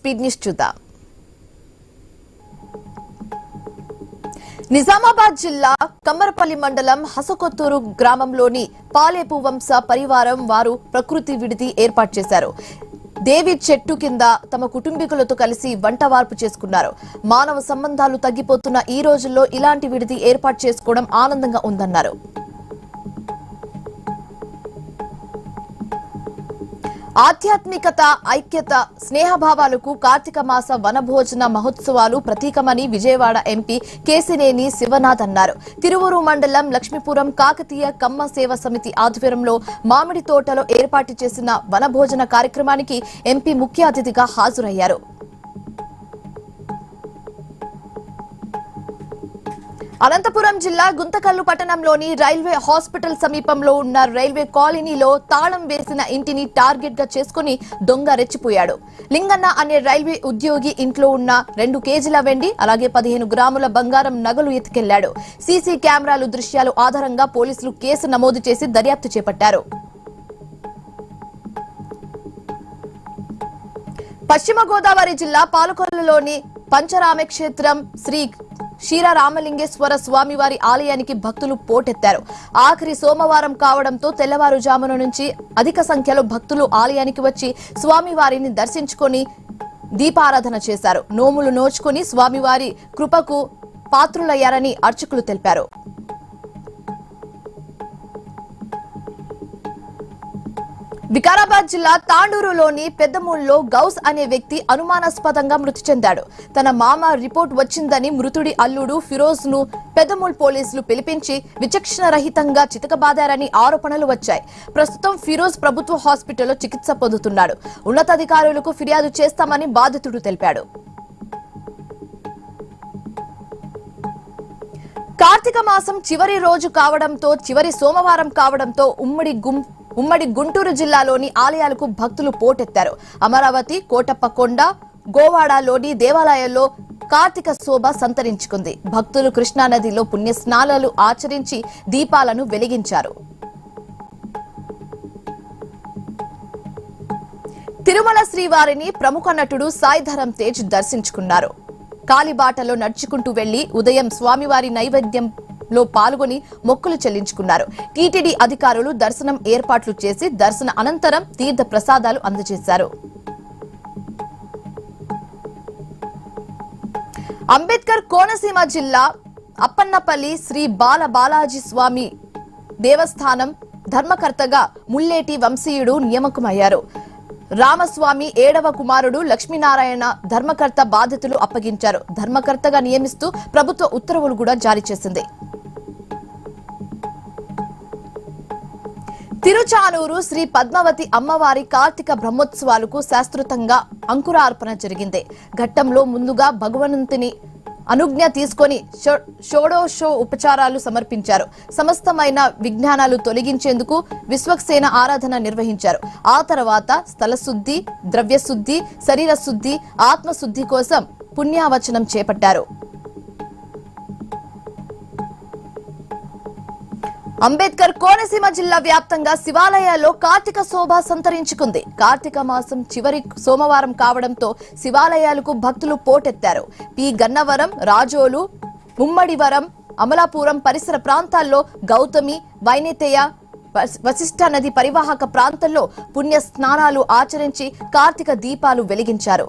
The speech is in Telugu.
స్పీడ్ న్యూస్ చూద్దాం. నిజామాబాద్ జిల్లా కమ్మరపల్లి మండలం హసకొత్తూరు గ్రామంలోని పాలేపు వంశ పరివారం వారు ప్రకృతి విడిది ఏర్పాటు చేశారు. దేవి చెట్టు కింద తమ కుటుంబీకులతో కలిసి వంట వార్పు చేసుకున్నారు. మానవ సంబంధాలు తగ్గిపోతున్న ఈ రోజుల్లో ఇలాంటి విడిది ఏర్పాటు చేసుకోవడం ఆనందంగా ఉందన్నారు. ఆధ్యాత్మికత, ఐక్యత, స్నేహభావాలకు కార్తీక మాస వనభోజన మహోత్సవాలు ప్రతీకమని విజయవాడ ఎంపీ కేశినేని శివనాథ్ అన్నారు. తిరువూరు మండలం లక్ష్మీపురం కాకతీయ కమ్మ సేవ సమితి ఆధ్వర్యంలో మామిడి తోటలో ఏర్పాటు చేసిన వనభోజన కార్యక్రమానికి ఎంపీ ముఖ్య అతిథిగా హాజరయ్యారు. అనంతపురం జిల్లా గుంతకల్లు పట్టణంలోని రైల్వే హాస్పిటల్ సమీపంలో ఉన్న రైల్వే కాలనీలో తాళం వేసిన ఇంటిని టార్గెట్ గా చేసుకుని దొంగ రెచ్చిపోయాడు. లింగన్న అనే రైల్వే ఉద్యోగి ఇంట్లో ఉన్న 2 కేజీల వెండి అలాగే 15 గ్రాముల బంగారం నగలు ఎత్తుకెళ్లాడు. సీసీ కెమెరాలు దృశ్యాలు ఆధారంగా పోలీసులు కేసు నమోదు చేసి దర్యాప్తు చేపట్టారు. పశ్చిమ గోదావరి జిల్లా పాలకొల్లులోని పంచరామక్షేత్రం శ్రీ క్షీరరామలింగేశ్వర స్వామివారి ఆలయానికి భక్తులు పోటెత్తారు. ఆఖరి సోమవారం కావడంతో తెల్లవారుజామున నుంచి అధిక సంఖ్యలో భక్తులు ఆలయానికి వచ్చి స్వామివారిని దర్శించుకొని దీపారాధన చేశారు. నోములు నోచుకొని స్వామివారి కృపకు పాత్రులయ్యారని అర్చకులు తెలిపారు. వికారాబాద్ జిల్లా తాండూరులోని పెద్దమూల్లో గౌస్ అనే వ్యక్తి అనుమానాస్పదంగా మృతి చెందాడు. తన మామ రిపోర్ట్ వచ్చిందని మృతుడి అల్లుడు ఫిరోజ్ ను పెద్దమూల్ పోలీసులు పిలిపించి విచక్షణ రహితంగా చితకబాదారని ఆరోపణలు వచ్చాయి. ప్రస్తుతం ఫిరోజ్ ప్రభుత్వ హాస్పిటల్లో చికిత్స పొందుతున్నాడు. ఉన్నతాధికారులకు ఫిర్యాదు చేస్తామని బాధితుడు తెలిపాడు. కార్తీక మాసం చివరి రోజు కావడంతో చివరి సోమవారం కావడంతో ఉమ్మడి గుంటూరు జిల్లాలోని ఆలయాలకు భక్తులు పోటెత్తారు. అమరావతి, కోటప్పకొండ, గోవాడలోని దేవాలయాల్లో కార్తీక శోభ సంతరించుకుంది. భక్తులు కృష్ణానదిలో పుణ్యస్నానాలు ఆచరించి దీపాలను వెలిగించారు. తిరుమల శ్రీవారిని ప్రముఖ నటుడు సాయి ధరమ్ తేజ్ దర్శించుకున్నారు. కాలిబాటలో నడుచుకుంటూ వెళ్లి ఉదయం స్వామివారి నైవేద్యంలో పాల్గొని మొక్కులు చెల్లించుకున్నారు. టీటీడీ అధికారులు దర్శనం ఏర్పాట్లు చేసి దర్శన అనంతరం తీర్థ ప్రసాదాలు అందజేశారు. అంబేద్కర్ కోనసీమ జిల్లా అప్పన్నపల్లి శ్రీ బాలాజీ స్వామి దేవస్థానం ధర్మకర్తగా ముల్లేటి వంశీయుడు నియామకమయ్యారు. రామస్వామి 7వ కుమారుడు లక్ష్మీనారాయణ ధర్మకర్త బాధ్యతలు అప్పగించారు. ధర్మకర్తగా నియమిస్తూ ప్రభుత్వ ఉత్తర్వులు కూడా జారీ చేసింది. తిరుచానూరు శ్రీ పద్మావతి అమ్మవారి కార్తీక బ్రహ్మోత్సవాలకు శాస్త్రోక్తంగా అంకురార్పణ జరిగింది. ఘట్టంలో ముందుగా భగవంతుని అనుజ్ఞ తీసుకొని షోడశో ఉపచారాలు సమర్పించారు. సమస్తమైన విజ్ఞానాలు తొలగించేందుకు విశ్వక్సేన ఆరాధన నిర్వహించారు. ఆ తర్వాత స్థలశుద్ధి, ద్రవ్యశుద్ధి, శరీర శుద్ధి, ఆత్మశుద్ధి కోసం పుణ్యావచనం చేపట్టారు. అంబేద్కర్ కోనసీమ జిల్లా వ్యాప్తంగా శివాలయాల్లో కార్తీక శోభ సంతరించుకుంది. కార్తీక మాసం చివరి సోమవారం కావడంతో శివాలయాలకు భక్తులు పోటెత్తారు. పి గన్నవరం, రాజోలు, ముమ్మడివరం, అమలాపురం పరిసర ప్రాంతాల్లో గౌతమి, వైనేతేయ, వశిష్ఠ నది పరివాహక ప్రాంతాల్లో పుణ్య స్నానాలు ఆచరించి కార్తీక దీపాలు వెలిగించారు.